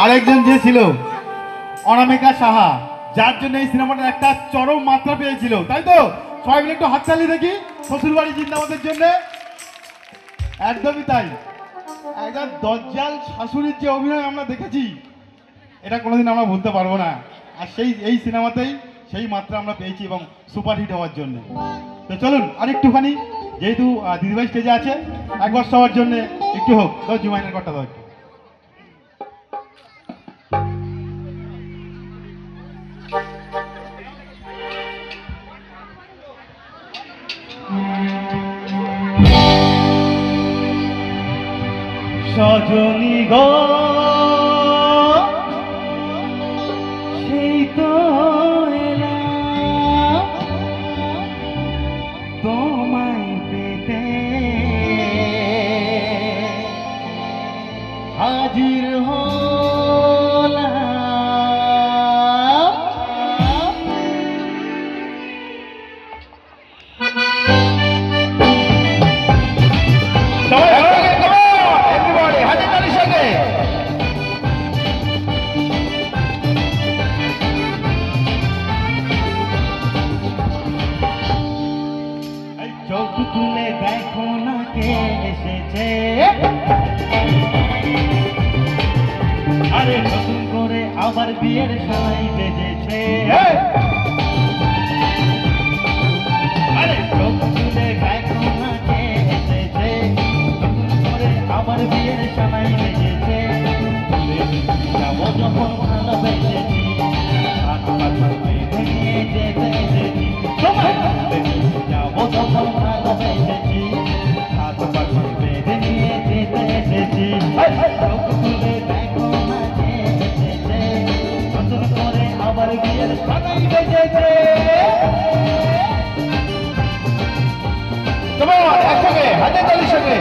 আরেকজন যে ছিল অনামিকা সাহা, যার জন্য এই সিনেমাটা একটা চরম মাত্রা পেয়েছিল, তাই তো? সবাই মিলে একটু হাততালি দেখি শ্বশুরবাড়ি জিন্দাবাদের জন্য। একদমই তাই, একদম দজ্জাল শাশুড়ির যে অভিনয় আমরা দেখেছি, এটা কোনোদিন আমরা ভুলতে পারবো না। আর এই সিনেমাতেই সেই মাত্রা আমরা পেয়েছি এবং সুপারহিট হওয়ার জন্য। তো চলুন আরেকটুখানি, যেহেতু দিদিভাই স্টেজে আছে, একবার সবার জন্য একটু হোক, দাও জুমাইনের কথা দাও। সজনী গো সেই তো এলাম তোমায় পেতে, হাজির হলাম চোখ তুলে দেখো না কে এসেছে, আরে নতুন করে আবার বিয়ের সানাই বেজেছে। আরে চোখ তুলে দেখো না কে এসেছে, নতুন করে আবার বিয়ের সানাই বেজেছে। যাবো যখন ভালোবেসেছি, হাত পাখা বেঁধে নিয়ে যেতে এসেছি। যাবো যখন ভালোবেসেছি, হাত পাখা বেঁধে নিয়ে যেতে এসেছি। চোখ তুলে দেখো না কে এসেছে, নতুন করে আবার বিয়ের সানাই বেজেছে। তোমার একসঙ্গে হাতে তালির সঙ্গে